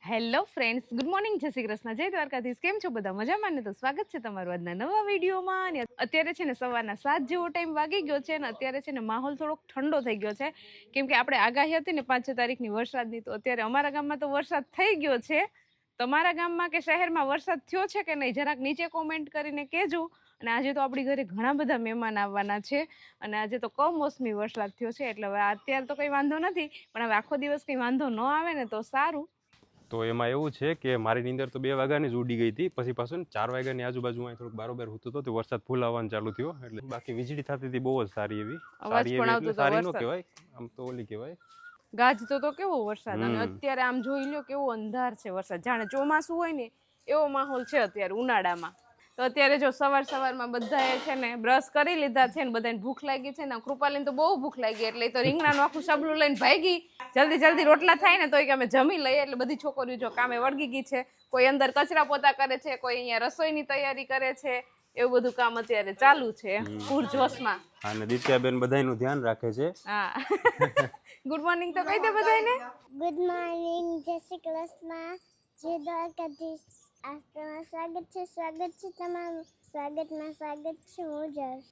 Hello friends, good morning, જય શ્રી કૃષ્ણ, જય દ્વારકાધીશ. કેમ છો બધા? મજામાં ને? તો સ્વાગત છે તમારું આજના નવા વિડીયોમાં. અને અત્યારે છે ને સવારના 7 જેવો ટાઈમ વાગી ગયો છે અને અત્યારે છે ને માહોલ થોડોક ઠંડો થઈ ગયો છે, કેમ કે આપણે આગાહી હતી ને 5 તારીખની વરસાદની. તો અત્યારે અમારા ગામમાં તો વરસાદ થઈ ગયો છે. તમારા ગામમાં કે શહેરમાં વરસાદ થયો છે કે નહીં, જરાક નીચે કોમેન્ટ કરીને કહેજો. અને આજે તો આપણી ઘરે ઘણા બધા મહેમાન આવવાના છે અને આજે તો કમોસમી વરસાદ થયો છે, એટલે હવે અત્યારે તો કંઈ વાંધો નથી, પણ હવે આખો દિવસ કંઈ વાંધો ન આવે ને તો સારું. તો એમાં એવું છે કે મારી નીંદર તો 2 વાગ્યાની જ ઉડી ગઈ હતી. પછી પાછું 4 વાગ્યાની આજુબાજુ થોડુંક બારોબાર હોતું હતું, વરસાદ ફૂલ આવવાનું ચાલુ થયો. એટલે બાકી વીજળી થતી હતી બહુ જ સારી એવી. સારી નો કહેવાય, આમ તો ઓલી કહેવાય. ગાજતો તો કેવો વરસાદ, અને અત્યારે આમ જોઈ લો કેવો અંધાર છે વરસાદ, જાણે ચોમાસું હોય ને એવો માહોલ છે અત્યારે ઉનાળામાં. તો અત્યારે જો સવારમાં બધાએ છે ને બ્રશ કરી લીધા છે ને બધાને ભૂખ લાગી છે ને. કૃપાલીને તો બહુ ભૂખ લાગી, એટલે એ તો રીંગણાનું આખું સબલું લઈને ભાગી. જલ્દી રોટલા થાય ને તો કે અમે જમી લઈએ. એટલે બધી છોકરીઓ જો કામે વળગી ગઈ છે. કોઈ અંદર કચરા પોતા કરે છે, કોઈ અહીંયા રસોઈની તૈયારી કરે છે. એવું બધું કામ અત્યારે ચાલુ છે પૂરજોશમાં. અને દિત્યાબેન બધાયનું ધ્યાન રાખે છે. હા. ગુડ મોર્નિંગ તો કહી દે બધાને. ગુડ મોર્નિંગ, જય શ્રી કૃષ્ણ, જય દ્વારકાધીશ. આસ્તમાં સ્વાગત છે તમારું. સ્વાગત છે.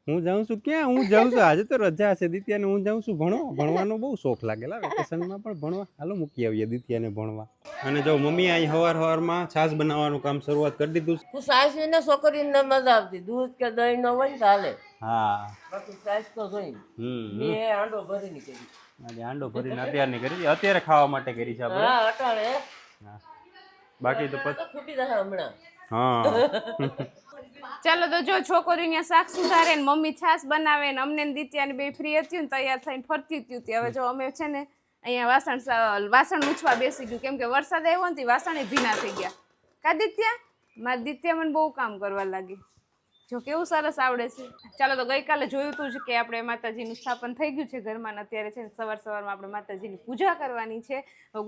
હું જાઉં છું ક્યાં? હું જાઉં છું, આજે તો રજા છે દિત્યાને. હું જાઉં છું ભણવાનો બહુ શોખ લાગેલા વેકેશનમાં પણ ભણવા. હાલો મૂકી આવીએ દિત્યાને ભણવા. અને જો મમ્મી અહીં સવારમાં છાશ બનાવવાનું કામ શરૂઆત કરી દીધું. હું સાસ ને છોકરીને મજા આવતી, દૂધ કે દહીં નો હોય ને તો હાલે. હા, બાકી સાસ તો જોઈ મેં આંડો ભરીને કરી. આંડો ભરીને અત્યારની કરી, અત્યારે ખાવા માટે કરી છે આપણે. હા, અટાણે. બાકી તો ખૂટી જશે હમણાં. હા. ચાલો તો જો છોકરીઓ શાક સુધારે ને મમ્મી છાશ બનાવે ને અમને દિત્યાને બે ફ્રી હતી ને તૈયાર થઈને ફરતી હતી. હવે જો અમે છે ને અહીંયા વાસણ લૂછવા બેસી ગયું, કેમ કે વરસાદ આવ્યો ને વાસણ ભીના થઈ ગયા. કા દિત્યા? મારી દિત્યા મને બહુ કામ કરવા લાગી. જો કેવું સરસ આવડે છે. ચાલો તો ગઈકાલે જોયું હતું જ કે આપણે માતાજીનું સ્થાપન થઈ ગયું છે ઘરમાં. અત્યારે છે ને સવારમાં આપણે માતાજીની પૂજા કરવાની છે.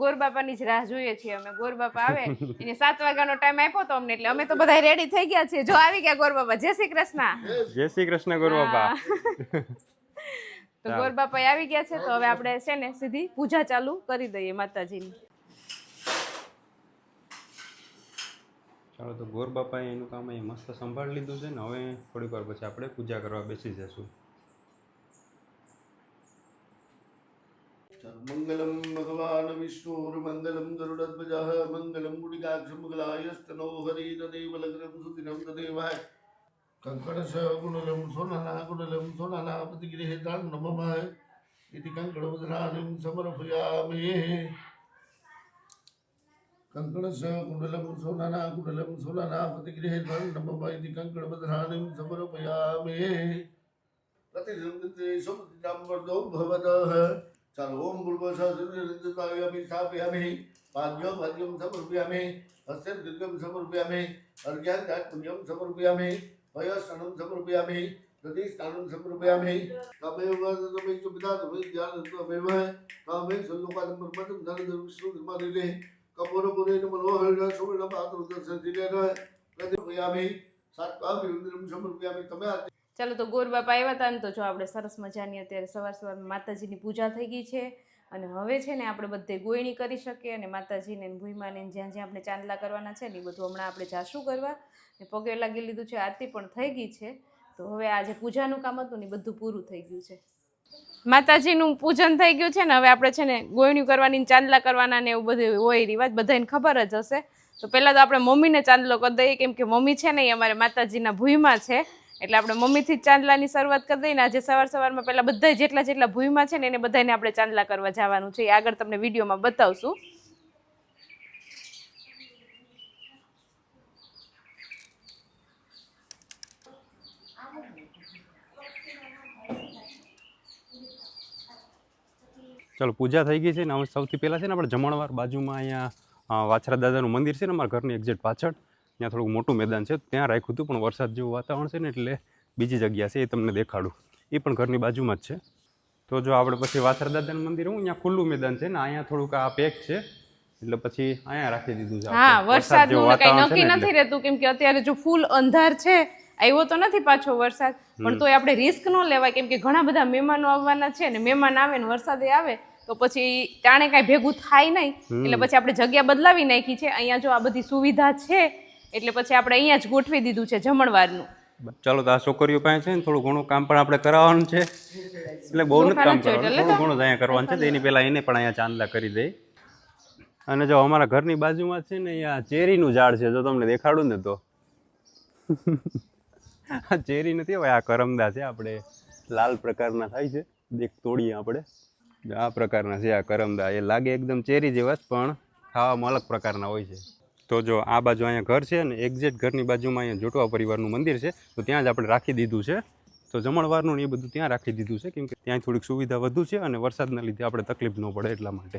ગોર બાપાની જ રાહ જોઈએ છીએ અમે. ગોર બાપા આવે એને 7 વાગ્યાનો ટાઈમ આપ્યો તો અમને, એટલે અમે તો બધા રેડી થઈ ગયા છીએ. જો આવી ગયા ગોર બાપા. જય શ્રી કૃષ્ણ. જય શ્રી કૃષ્ણ ગોર બાપા. તો ગોર બાપા આવી ગયા છે, તો હવે આપણે છે ને સીધી પૂજા ચાલુ કરી દઈએ માતાજીની. ચાલો તો ગોર બાપાએ એનું કામ અહીં મસ્ત સંભાળી લીધું છે ને. હવે થોડીક વાર પછી આપણે પૂજા કરવા બેસી જશું. મંગલમ ભગવાન વિષ્ણુર્મંગલમ ગરુડધ્વજઃ મંગલમ ગુડિકાક્ષમગલાયસ્તનો હરિદેવલગ્નમ સુદિનમ તદેવાય કંકણશ ગુણલમ સોનાના પ્રતિગૃહેતાન નમઃ ઇતિ કંકણવદનાનિમ સમર્પયામિ. કંકણશ ગુણલમ સોનાના પ્રતિગૃહેતાન નમઃ ઇતિ કંકણવદનાનિમ સમર્પયામિ. પ્રતિસંગતે સમતિદામ વર્ધો ભવતઃ. ચાલો ઓમ ભૂર્ભુવઃ સ્થાપયામિ. પાદ્યમ સમર્પયામિ. હસ્તમ સમર્પયામિ. અર્ઘ્યાત્મન્યમ સમર્પયામિ. વયસ્નાનમ સમર્પયામિ. પ્રતિષ્ઠાનમ સમર્પયામિ. તમેવ તમેવ પિતા તમેવ ધ્યાન તમેવ તમેવ સલોકાદમ પરમતમ ધન વિષ્ણુ ધર્માદિને કપોરપુરેન મનોહર સુવર્ણ પાત્ર દર્શનતિરેન પ્રતિપયામિ. સાત્કાભિવંદનમ સમર્પયામિ. તમે ચાલો તો ગોર બાપા આવ્યા હતા ને, તો જો આપણે સરસ મજાની અત્યારે સવારમાં માતાજીની પૂજા થઈ ગઈ છે. અને હવે છે ને આપણે બધે ગોયણી કરી શકીએ અને માતાજીને ભૂઈમાને જ્યાં આપણે ચાંદલા કરવાના છે ને એ બધું હમણાં આપણે જાશું કરવા. ને પગે લાગી લીધું છે, આરતી પણ થઈ ગઈ છે. તો હવે આજે પૂજાનું કામ હતું ને બધું પૂરું થઈ ગયું છે. માતાજીનું પૂજન થઈ ગયું છે ને, હવે આપણે છે ને ગોયણી કરવાની, ચાંદલા કરવાના ને એવું બધું હોય રિવાજ, બધાને ખબર જ હશે. તો પહેલાં તો આપણે મમ્મીને ચાંદલો કરી દઈએ, કેમ કે મમ્મી છે ને એ અમારે માતાજીના ભૂઈમાં છે. એટલે આપણે મમ્મીથી જ ચાંદલાની શરૂઆત કરી દઈએ ને. આજે સવારમાં પહેલાં બધા જેટલા ભૂઈમાં છે ને એને બધાને આપણે ચાંદલા કરવા જવાનું છે. એ આગળ તમને વિડીયોમાં બતાવશું. ચાલો પૂજા થઈ ગઈ છે ને. હવે સૌથી પહેલાં છે ને આપણે જમણવાર બાજુમાં અહીંયા વાછરા દાદાનું મંદિર છે ને અમારા ઘરની એક્ઝેક્ટ પાછળ. ત્યાં થોડુંક મોટું મેદાન છે, ત્યાં રાખ્યું હતું, પણ વરસાદ જેવું વાતાવરણ છે ને એટલે બીજી જગ્યા છે, એ તમને દેખાડું. એ પણ ઘરની બાજુમાં જ છે. તો જો આપણે પછી વાછરા દાદાનું મંદિર હું અહીંયા ખુલ્લું મેદાન છે ને, અહીંયા થોડુંક આ પેક છે, એટલે પછી અહીંયા રાખી દીધું છે. હા, વરસાદનું કઈ નક્કી નથી રહેતું, કેમ કે અત્યારે જો ફૂલ અંધાર છે, આવ્યો તો નથી પાછો વરસાદ, પણ તોય આપણે રિસ્ક ન લેવાય, કેમ કે ઘણા બધા મહેમાનો આવવાના છે ને. મહેમાન આવે ને વરસાદે આવે તો પછી ટાણે કાંઈ ભેગું થાય નહીં, એટલે પછી આપણે જગ્યા બદલાવી નાખી છે. અહીંયા જો આ બધી સુવિધા છે એટલે પછી આપણે અહીંયા જ ગોઠવી દીધું છે જમણવારનું. ચાલો તો આ છોકરીઓ પાસે છે ને થોડું ઘણું કામ પણ આપણે કરાવવાનું છે, એટલે બહુ નથી કામ કરવાનું, થોડું ઘણું જ અહીંયા કરવાનું છે. તો એની પહેલાં એને પણ અહીંયા ચાંદલા કરી દઈ. અને જો અમારા ઘરની બાજુમાં છે ને અહીંયા ચેરીનું ઝાડ છે, જો તમને દેખાડું ને તો આ ચેરી નથી હવે, આ કરમદા છે, આપણે લાલ પ્રકારના થાય છે, દેખ તોડીએ આપણે. આ પ્રકારના છે આ કરમદા, એ લાગે એકદમ ચેરી જેવા જ પણ ખાવામાં અલગ પ્રકારના હોય છે. તો જો આ બાજુ અહીંયા ઘર છે ને એક્ઝેક્ટ ઘરની બાજુમાં અહીંયા જોટવા પરિવારનું મંદિર છે, તો ત્યાં જ આપણે રાખી દીધું છે. તો જમણવારનું ને એ બધું ત્યાં રાખી દીધું છે, કેમ કે ત્યાં થોડીક સુવિધા વધુ છે અને વરસાદના લીધે આપણે તકલીફ ન પડે એટલા માટે.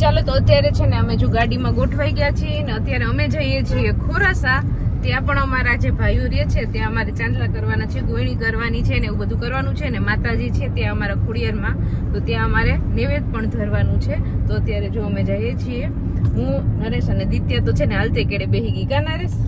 ચાલો તો અત્યારે છે ને અમે જો ગાડીમાં ગોઠવાઈ ગયા છીએ ને અત્યારે અમે જઈએ છીએ ખોરાસા. ત્યાં પણ અમારા જે ભાઈઓ રહે છે ત્યાં અમારે ચાંદલા કરવાના છે, ગોયણી કરવાની છે ને એવું બધું કરવાનું છે. ને માતાજી છે ત્યાં અમારા ખોડિયારમાં, તો ત્યાં અમારે નૈવેદ્ય પણ ધરવાનું છે. તો અત્યારે જો અમે જઈએ છીએ, હું નરેશ અને દિત્યા તો છે ને હાલતે કેડે બેહી ગઈ. કા નરેશ?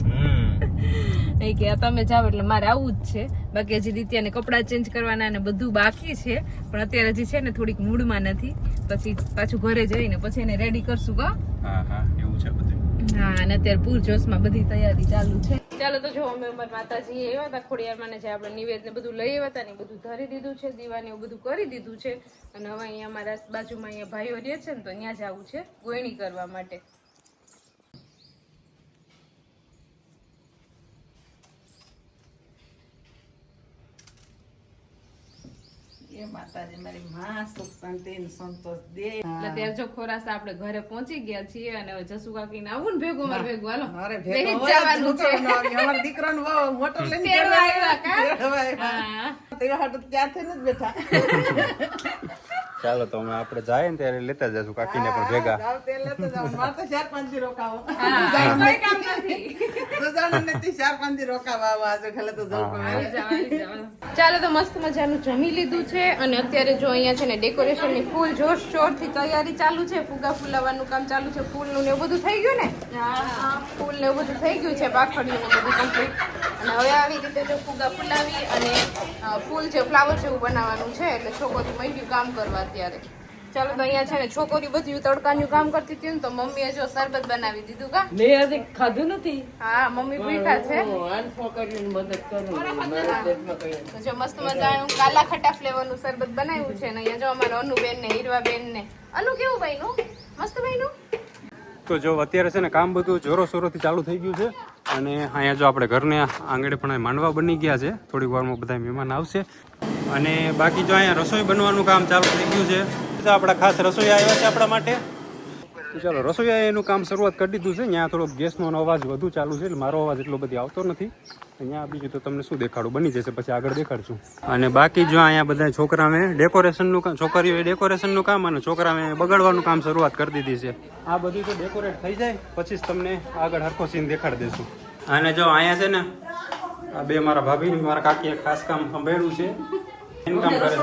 એ કે તમે જાઓ એટલે મારે આવવું જ છે. બાકી હજી દિત્યાને કપડાં ચેન્જ કરવાના ને બધું બાકી છે, પણ અત્યારે હજી છે ને થોડીક મૂડમાં નથી. પછી પાછું ઘરે જઈને પછી એને રેડી કરશું. કા? હા હા એવું છે બધું. હા, અને અત્યારે પૂરજોશમાં બધી તૈયારી ચાલુ છે. ચાલો તો જો અમે અમારા માતાજી આવ્યા હતા ખોડિયારમાં ને જે આપણે નિવેદ ને બધું લઈ આવ્યા હતા ને બધું ધરી દીધું છે, દીવાને એવું બધું કરી દીધું છે. અને હવે અહીંયા અમારા બાજુમાં અહીંયા ભાઈઓ રહે છે ને તો અહીંયા જ આવું છે ગોયણી કરવા માટે. માતાજી મારી માં સુખ શાંતિ ને સંતોષ દે. એટલે ત્યારે જો ખોરાસા આપણે ઘરે પહોંચી ગયા છીએ અને હવે જસુ કાકીને આવું ને ભેગું મારે ભેગું હાલો અરે બેહી ભેગો જ જવાનું છે. અમારા દીકરાનો બહુ મોટો લઈને તેડવા આવ્યા કા? તેડવા આવ્યા. હા. તેવા હાટુ ત્યારથી જ બેઠા. ચાલો તો અમે આપણે જાય ને ત્યારે લેતા જશું કાકીને પણ ભેગા. જાવ તે લેતો જાવ. મારે તો 4-5 દી રોકાવો. હા, કોઈ કામ નથી. તો જાણો નથી 4-5 દી રોકાવા આવો આજે ખાલી તો જવું પડે. આવી જાવ, આવી જાવ. ચાલો તો મસ્ત મજાનું જમી લીધું છે અને અત્યારે જો અહીંયા છે ને ડેકોરેશનની ફૂલ જોરશોરથી તૈયારી ચાલુ છે. ફુગા ફુલાવાનું કામ ચાલુ છે. ફૂલનું ને એવું બધું થઈ ગયું ને? હા, ફૂલ ને એવું બધું થઈ ગયું છે, પાખડીયું ને બધું કમ્પ્લીટ. અને હવે આવી રીતે જો ફુગા ફુલાવી અને ફૂલ જે ફ્લાવર જેવું બનાવવાનું છે એટલે છોકરી માંડ્યું કામ કરવા અત્યારે. ચાલો તો અહીંયા છે ને છોકરી બધું તડકાનું કામ કરતી હતી ને તો મમ્મીએ જો શરબત બનાવી દીધું. કા? લે આજે ખાધું નથી. હા, મમ્મી પીઠા છે. આન છોકરીને મદદ કરું. મારા પેટમાં કઈ તો જો મસ્ત મજાનું કાલા ખટા ફ્લેવરનું શરબત બનાવ્યું છે ને અહીંયા જો અમારા અનુબેન ને હીરવાબેન ને અનુ કેવું ભાઈનું મસ્ત ભાઈનું. તો જો અત્યારે છે ને કામ બધું જોરો શોરોથી ચાલુ થઈ ગયું છે અને અહીંયા જો આપણે ઘરને આંગણે પણ માંડવા બની ગયા છે. થોડીક વારમાં બધા મહેમાન આવશે અને બાકી જો અહીંયા રસોઈ બનવાનું કામ ચાલુ થઈ ગયું છે. તો આપણા ખાસ રસોઈયા આવ્યા છે આપણા માટે. તો ચાલો રસોઈયાએ એનું કામ શરૂઆત કરી દીધું છે. અહીંયા થોડોક ગેસનો અવાજ વધુ ચાલુ છે એટલે મારો અવાજ એટલો બધી આવતો નથી. અહીંયા બીજું તો તમને શું દેખાડું, બની જશે પછી આગળ દેખાડશું. અને બાકી જો અહીંયા બધા છોકરાને ડેકોરેશનનું કામ, છોકરીઓએ ડેકોરેશનનું કામ અને છોકરાને બગાડવાનું કામ શરૂઆત કરી દીધી છે. આ બધું તો ડેકોરેટ થઈ જાય પછી જ તમને આગળ હરખો સીન દેખાડી દઈશું. અને જો અહીંયા છે ને આ બે મારા ભાભી મારા કાકીએ ખાસ કામ સંભાળ્યું છે. એનું કામ કરે છે.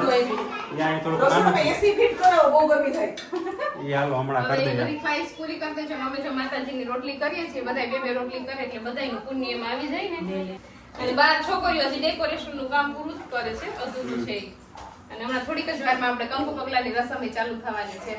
અહીંયા થોડુંક નાનું એસી ફિટ કરાવો, બહુ ગરમી થાય. એ હાલો હમણાં કરી દઈએ. બધી ખ્વાહિશ પૂરી કરી દેજો. અમે જો માતાજીની રોટલી કરીએ છીએ બધા બે બે રોટલી કરે એટલે બધાયનું પુણ્ય એમાં આવી જાય ને. અને બાર છોકરીઓ હજી ડેકોરેશનનું કામ પૂરું જ કરે છે, અધૂરું છે. અને હમણાં થોડીક જ વારમાં આપણે કંકુ પગલાની રસમ ચાલુ થવાની છે.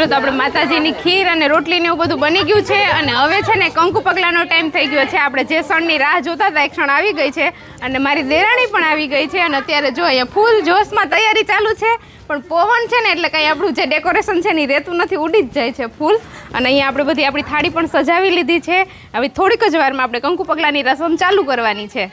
ચાલો તો આપણે માતાજીની ખીર અને રોટલી ને એવું બધું બની ગયું છે અને હવે છે ને કંકુ પગલાનો ટાઈમ થઈ ગયો છે. આપણે જે ક્ષણની રાહ જોતા હતા એ ક્ષણ આવી ગઈ છે અને મારી દેરાણી પણ આવી ગઈ છે અને અત્યારે જો અહીંયા ફૂલ જોશમાં તૈયારી ચાલુ છે. પણ પવન છે ને એટલે કંઈ આપણું જે ડેકોરેશન છે ને એ રહેતું નથી, ઉડી જ જાય છે ફૂલ. અને અહીંયા આપણે બધી આપણી થાળી પણ સજાવી લીધી છે. હવે થોડીક જ વારમાં આપણે કંકુ પગલાની રસમ ચાલુ કરવાની છે.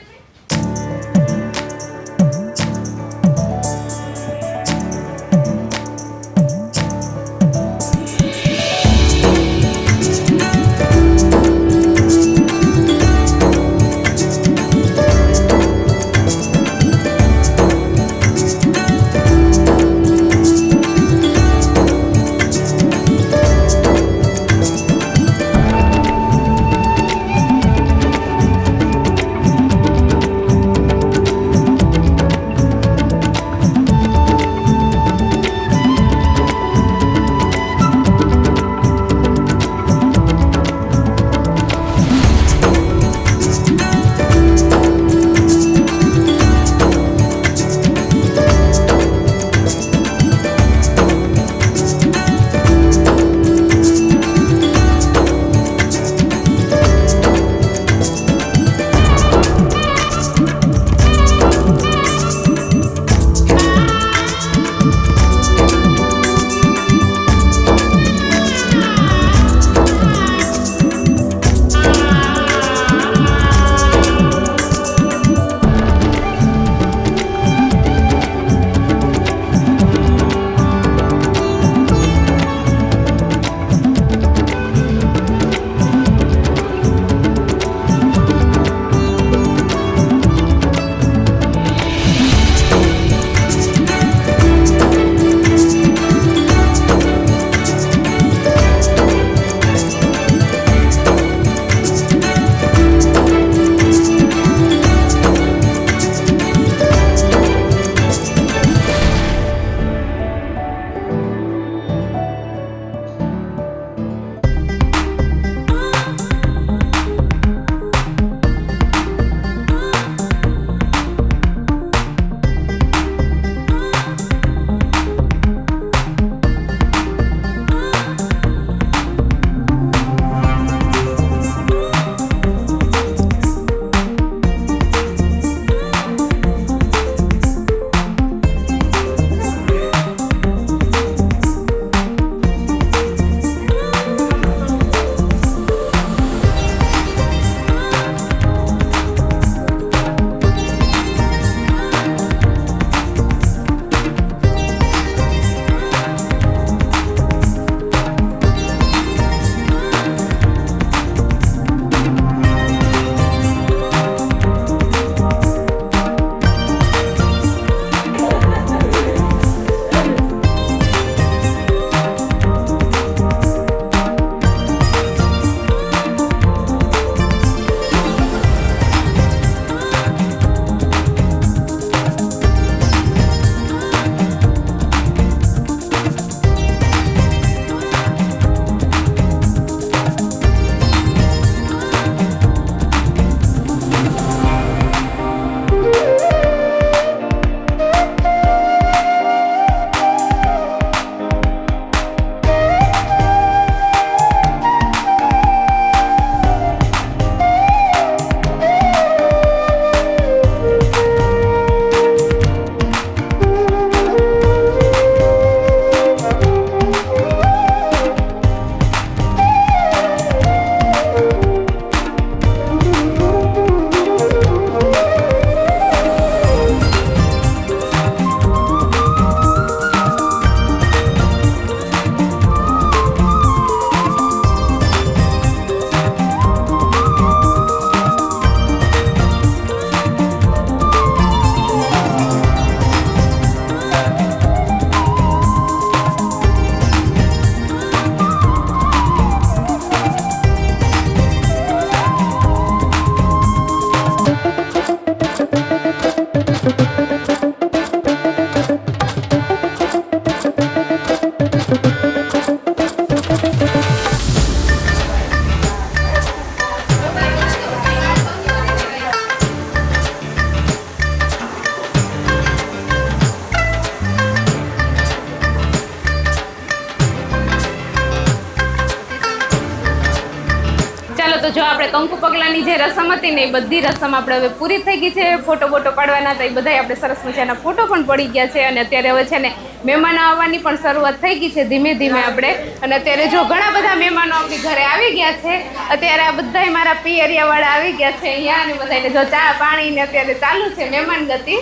જો આપણે કંકુ પગલાની જે રસમ હતી ને એ બધી રસમ આપણે હવે પૂરી થઈ ગઈ છે. ફોટો બોટો પાડવાના હતા એ બધા આપણે સરસ મજાના ફોટો પણ પડી ગયા છે. અને અત્યારે હવે છે ને મહેમાનો આવવાની પણ શરૂઆત થઈ ગઈ છે ધીમે ધીમે આપણે. અને અત્યારે જો ઘણા બધા મહેમાનો આપણી ઘરે આવી ગયા છે. અત્યારે આ બધાય મારા પિયરિયાવાળા આવી ગયા છે અહીંયા. અને બધાને જો ચા પાણી ને અત્યારે ચાલુ છે મહેમાન ગતિ.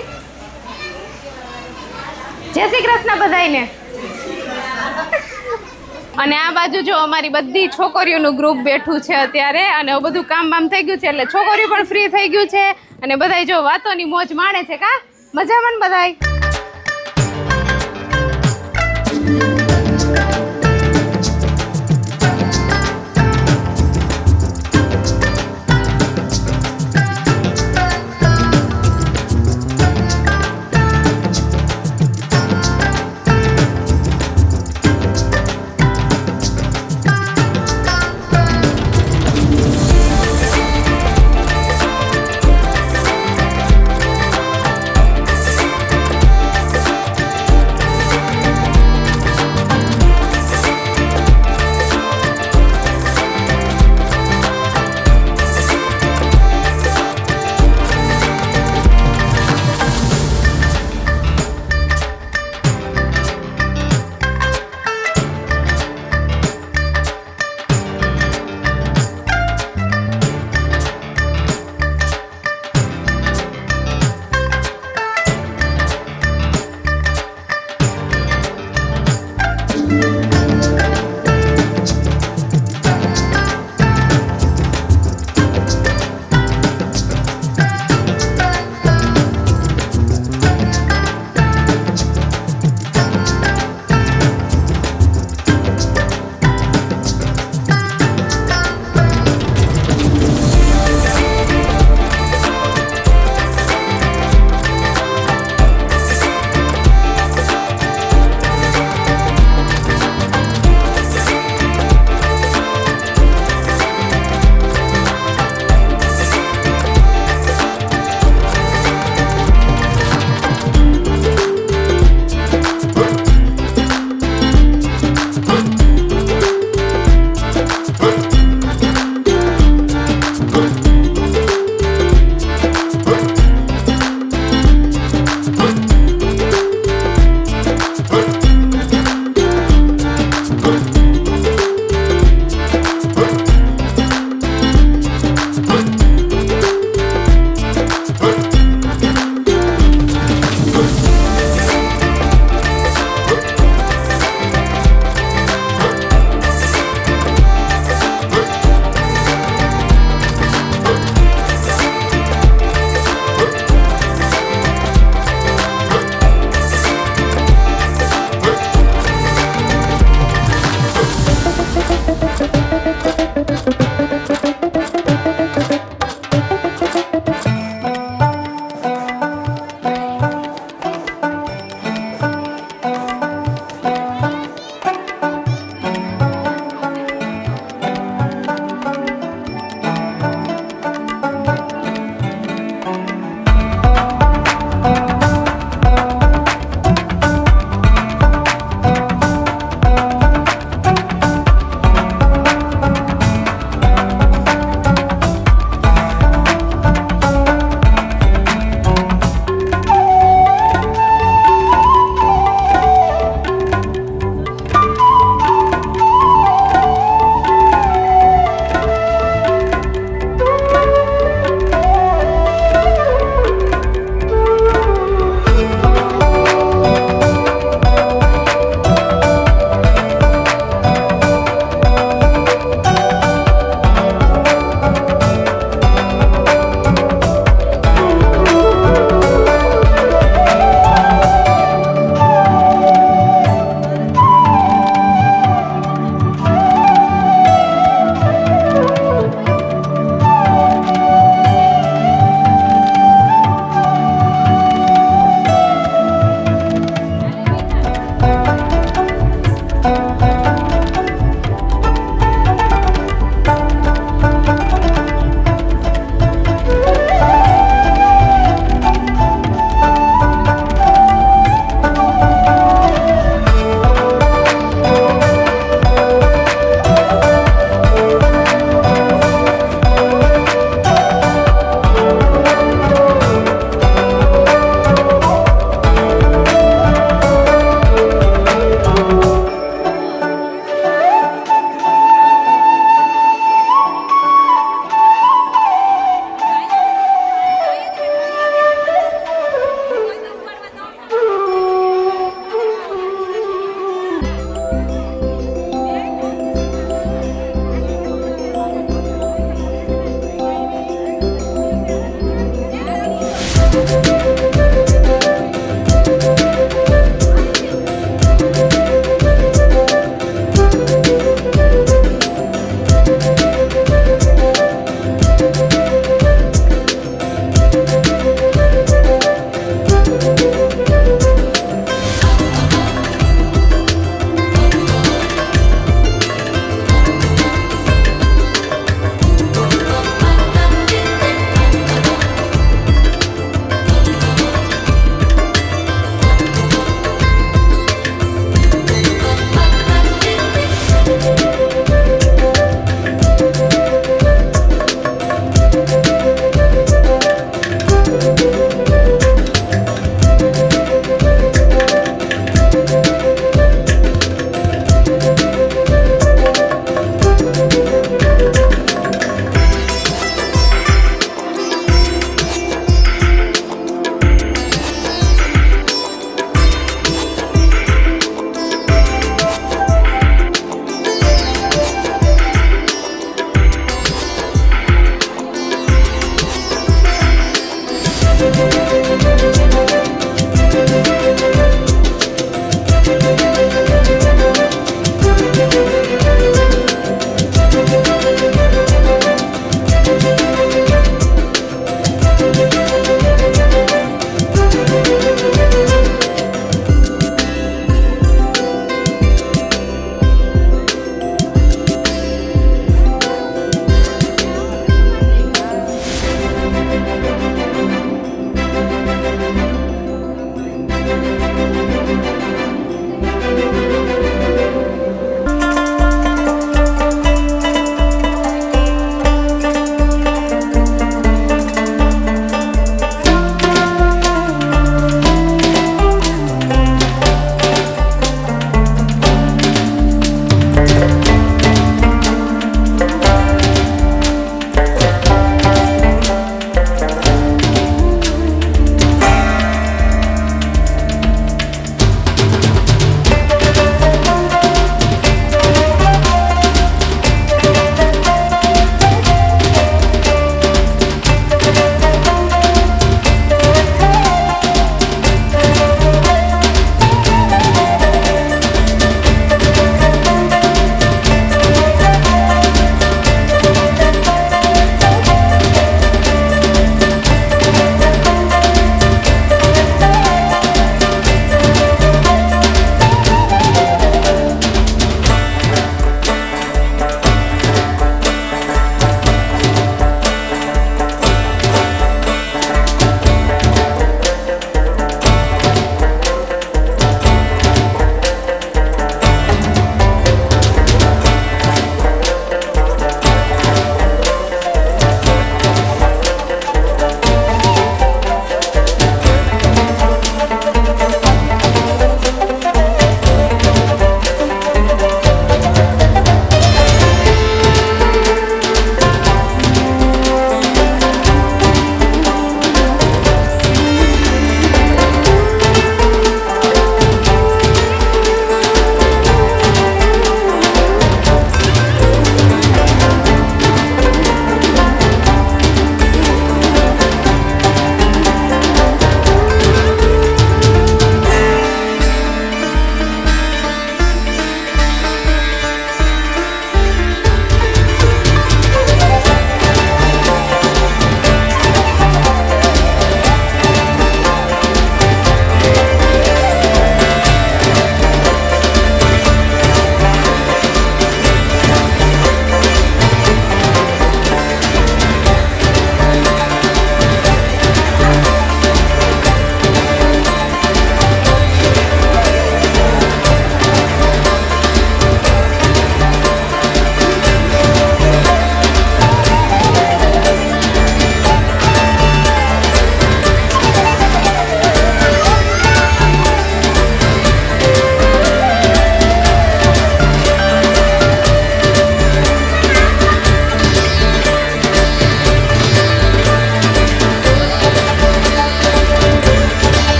જય શ્રી કૃષ્ણ બધાયને. અને આ બાજુ જો અમારી બધી છોકરીઓનું ગ્રુપ બેઠું છે અત્યારે. અને બધું કામ બામ થઈ ગયું છે એટલે છોકરીઓ પણ ફ્રી થઈ ગયું છે. અને બધાય જો વાતોની મોજ માણે છે. કા મજામાં ને બધાય?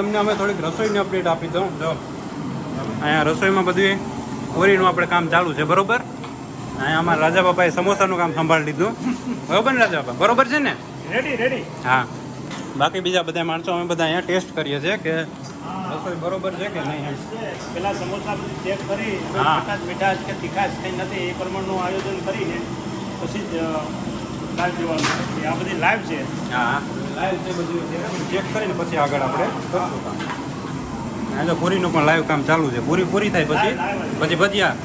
તમને અમે થોડીક રસોઈની અપડેટ આપી દઉં. જો અહીંયા રસોઈમાં બધું પૂરીનું આપણે કામ ચાલુ છે, બરોબર. અહીંયા અમારા રાજા બાપાએ સમોસાનું કામ સંભાળી લીધું, બરોબર ને રાજા બાપા? બરોબર છે ને? રેડી. હા. બાકી બીજા બધા માણસો અમે બધા અહીંયા ટેસ્ટ કરીએ છીએ કે રસોઈ બરોબર છે કે નહીં. પેલા સમોસા બધું ચેક કરી હા. ખટાશ મીઠાશ કે તીખાશ કંઈ નથી એ પ્રમાણનું આયોજન કરીને પછી જ લાઈવ દેવાનું. આ બધી લાઈવ છે. હા, લાઈવ છે બધું ચેક કરીને પછી આગળ આપણે કરશું કામ. અહીંયા તો પૂરીનું પણ લાઈવ કામ ચાલુ છે. પૂરી થાય પછી ભજીયા.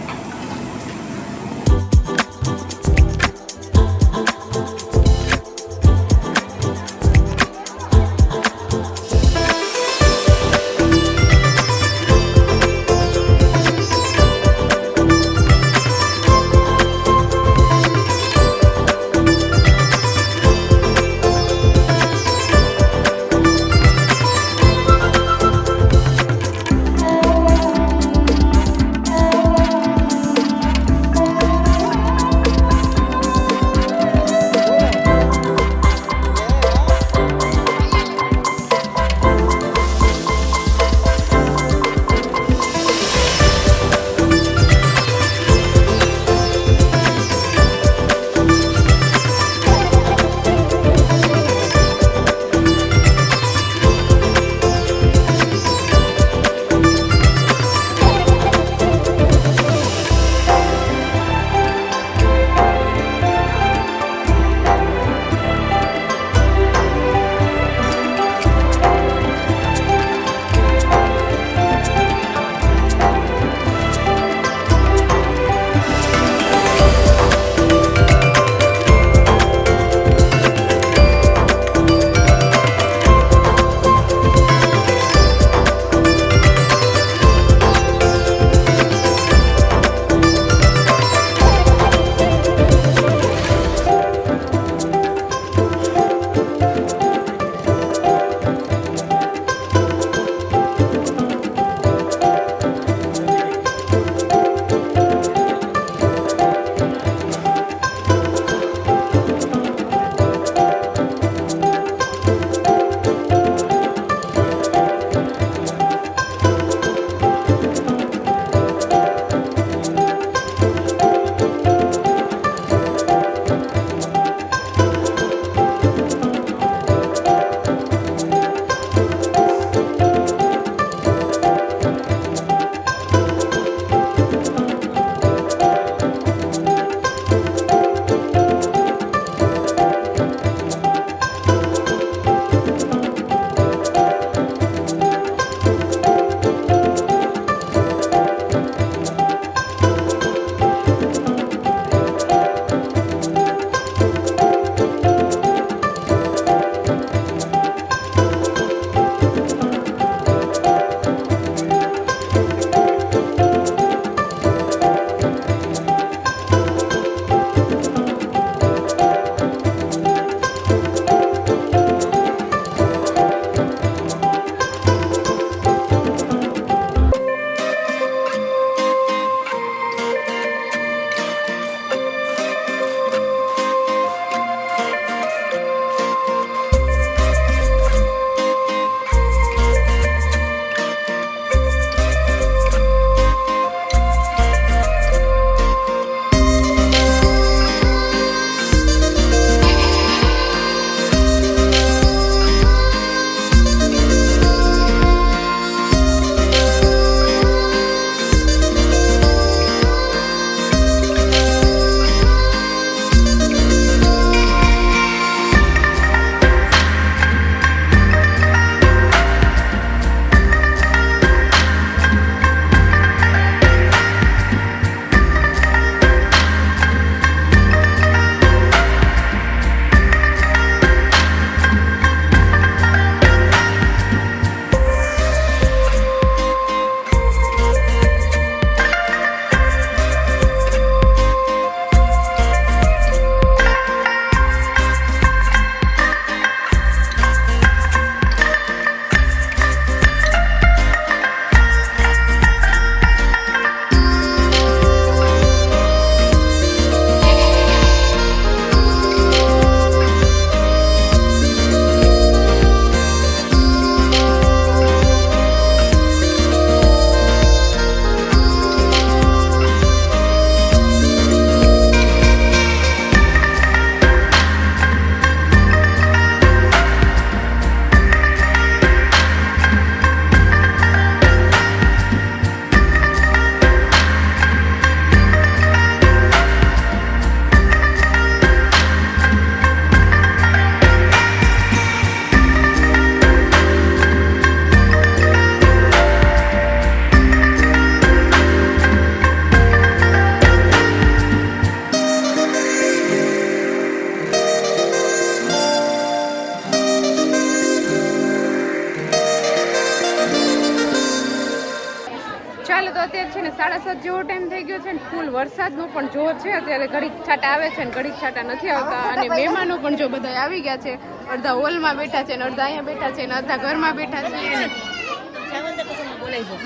7:30 જેવો ટાઈમ થઈ ગયો છે ને ફૂલ વરસાદનો પણ જોર છે. અત્યારે ઘડીક છાંટા આવે છે ને ઘડીક છાંટા નથી આવતા. અને મહેમાનો પણ જો બધા આવી ગયા છે. અડધા હોલમાં બેઠા છે ને અડધા અહીંયા બેઠા છે ને અડધા ઘરમાં બેઠા છે.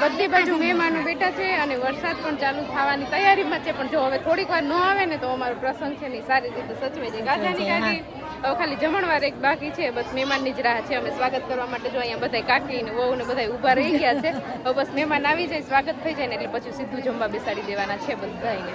બધી બાજુ મહેમાનો બેઠા છે અને વરસાદ પણ ચાલુ થવાની તૈયારીમાં છે. પણ જો હવે થોડીક વાર ન આવે ને તો અમારો પ્રસંગ છે ને સારી રીતે સચવે છે. ગાજાની કાકી હવે ખાલી જમણવાર એક બાકી છે. બસ મહેમાનની જ રાહ છે. અમે સ્વાગત કરવા માટે જો અહીંયા બધા કાકી ને વહુ ને બધા ઊભા રહી ગયા છે. હવે બસ મહેમાન આવી જાય, સ્વાગત થઈ જાય ને એટલે પછી સીધું જમવા બેસાડી દેવાના છે બધાને.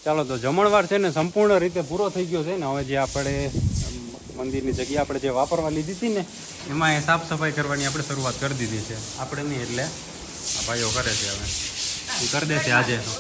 ચાલો તો જમણવાર છે ને સંપૂર્ણ રીતે પૂરો થઈ ગયો છે ને હવે જે આપણે મંદિરની જગ્યા આપણે જે વાપરવા લીધી હતી ને એમાં એ સાફ સફાઈ કરવાની આપણે શરૂઆત કરી દીધી છે આપણે નહીં એટલે આ ભાઈઓ કરે છે હવે એ કરી દેશે આજે તો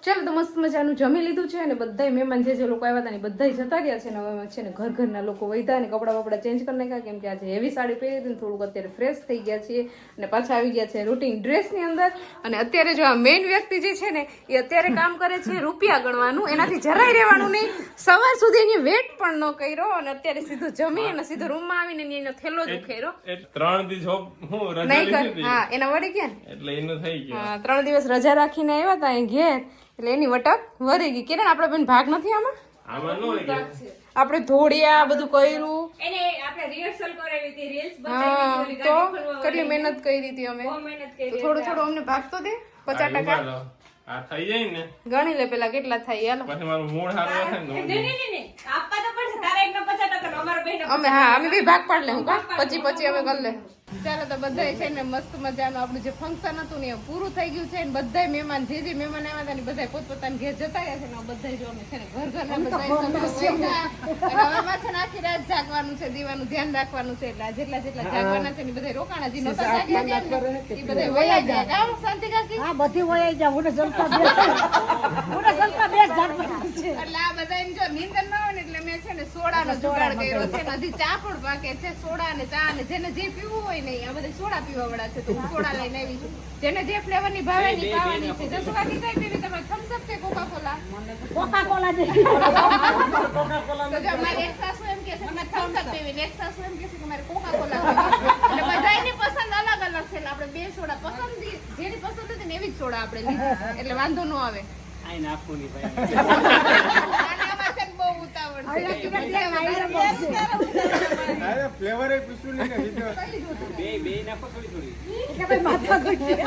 ચાલો તો મસ્ત મજાનું જમી લીધું છે અને બધાય મહેમાન જે લોકો આવ્યા હતા ને બધાય જતા રહ્યા છે ને હવે છે ને ઘરના લોકો વૈધા ને કપડાં બપડા ચેન્જ કરી નાખ્યા કેમ કે આજે હેવી સાડી પહેરી હતી ને થોડુંક અત્યારે ફ્રેશ થઈ ગયા છીએ અને પાછા આવી ગયા છે રૂટીન ડ્રેસની અંદર અને અત્યારે જો આ મેઇન વ્યક્તિ જે છે ને એ અત્યારે કામ કરે છે રૂપિયા ગણવાનું એનાથી જરાય રહેવાનું નહીં સવાર સુધી એની વેટ પણ ન કર્યો અને અત્યારે સીધું જમી અને સીધો રૂમમાં આવીને એનો થેલો જ ઉખેરો 3 દિવસ હું રજા નહીં લીધી કર હા એના વળી ગયા ને એટલે એનું થઈ ગયું હા 3 દિવસ રજા રાખીને આવ્યા હતા અહીં ઘેર એટલે એની વટક વરી ગઈ કિરણ આપણે બેન ભાગ નથી આમાં આમાં નો હોય કે આપણે ધોડિયા બધું કર્યું એને આપણે રિહર્સલ કરાવી હતી રીલ્સ હા બતાવી તો કેટલી મહેનત કરી હતી અમે મહેનત કરી તો થોડું થોડું અમને ભાગ તો દે 50% આ થઈ જાય ને ગણી લે પેલા કેટલા થાય હાલો પછી મારું મૂડ સારું હશે ને નહીં આપવા તો પડશે તારા એકનો 50% અમારો બેન અમે હા અમે બી ભાગ પાડ લે હું કા પછી અમે કરી લે ચાલો તો બધાય છે ને મસ્ત મજાનું આપણું જે ફંક્શન હતું ને એ પૂરું થઈ ગયું છે ને બધાય મહેમાન જે મહેમાન આવ્યા હતા ને બધાય પોતપોતાના ઘેર જતા રહ્યા છે ને બધાય જો અમે છે ને ઘરના બધાય અને હવે પાછા ને આખી રાત જાગવાનું છે દીવાનું ધ્યાન રાખવાનું છે એટલે જેટલા જાગવાના છે ને બધાય રોકાણા જે નતા જાગ્યા છે એ બધાય વયા ગયા કામ શાંતિ કાકી હા બધી વયા જા હું જલપા બે જાગવાનું છે એટલે આ બધાને જો નીંદર ન હોય ને એટલે મેં છે ને સોડાનો જુગાડ કર્યો છે ને હજી ચા પણ પાકે છે સોડા અને ચા અને જેને જે પીવું હોય નહીં આ બધા સોડા પીવા વાળા છે તો હું સોડા લઈને આવી છું જેને જે ફ્લેવર ની ભાવે ની ખાવાની છે જસુ કાકી કઈ પીવી તમે થમ્સ અપ કે કોકા કોલા દે તો જો મારી એક સાસુ એમ કહે છે કે થમ્સ અપ પીવી ને એક સાસુ એમ કહે છે કે મારે કોકા કોલા પીવી એટલે બધાયની પસંદ અલગ અલગ છે એટલે આપણે બે સોડા પસંદ જેની પસંદ હતી ને એવી જ સોડા આપણે લીધી એટલે વાંધો ન આવે આઈ નાખું ની ભાઈ આનામાં છે ને બહુ ઉતાવળ છે અરે ફ્લેવર એ પૂછું ને બે નાખો થોડી એટલે ભાઈ માથા ગઈ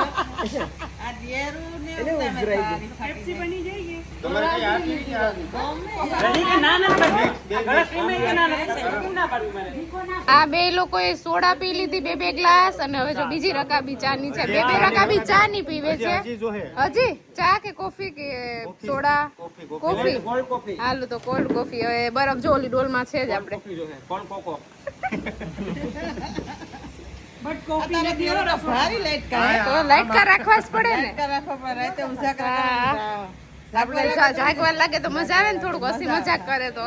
આ દેરું ને ઉતામે પેપ્સી બની જાય તમારે કઈ હાથ નહીં આ બે લોકોએ સોડા પી લીધી બે ગ્લાસ અને હવે જો બીજી રકાબી ચા ની છે બે રકાબી ચા ની પીવે છે હજી ચા કે કોફી કે સોડા કોફી હાલો તો કોલ્ડ કોફી હવે બરફ જો ઓલી ડોલમાં છે જ આપણે કોણ કોકો બટ કોફી ને દીવો ભારી લાઈટ કા તો લાઈટ કા રાખવા જ પડે ને રાખો પર રાતે ઉજાગરા આપણે જાગવા લાગે તો મજા આવે ને, થોડુંક હસી મજાક કરે તો.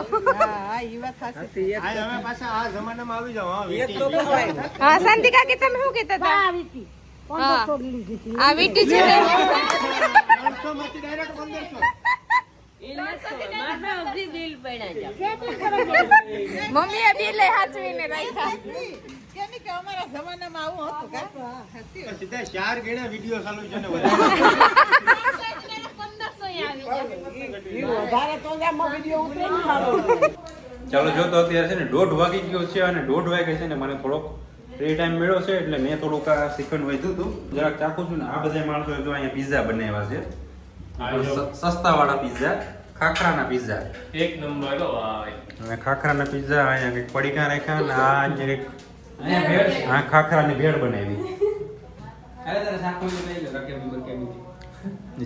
હા શાંતિ કાકી, તમે શું કહેતા હતા? આ વીટી 1500 ની લીધી હતી. આ વીટી છે ને, મમ્મીએ બિલે હાચવીને રાખ્યા. અમારા જમાનામાં આવું હતું કા? સીધા 4 ગણા વિડિયો ચાલુ છે ને વધારે તો આમાં વિડિયો ઉતરે ને મારો. ચાલો જો તો અત્યારે છે ને 1:30 વાગી ગયો છે અને 1:30 વાગે છે ને મને થોડોક ફ્રી ટાઈમ મળ્યો છે એટલે મેં થોડુંક આ શ્રીખંડ વધ્યું હતું જરાક ચાખું છું ને. આ બધા માણસો જો અહીંયા પિઝા બનાવ્યા છે, સસ્તા વાળા પિઝા, ખાખરાના પિઝા, એક નંબર હવે ખાખરાના પિઝા અહીંયા કંઈક પડીકા રાખ્યા ને આ કંઈક આ ખાખરાની ભેળ બનાવી.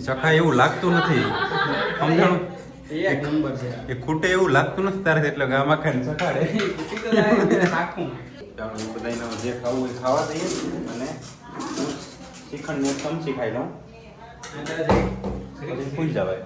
ચખાય એવું લાગતું નથી, સમજાણું? એક નંબર છે, એ ખૂટે એવું લાગતું નથી તારે, એટલે ગામમાં ખાઈને ચખાડે. ચાલો બધાને જે ખાવું એ ખાવા દઈએ અને શ્રીખંડને એક ચમચી ખાઈ લઉં પછી ફૂલ જવાય.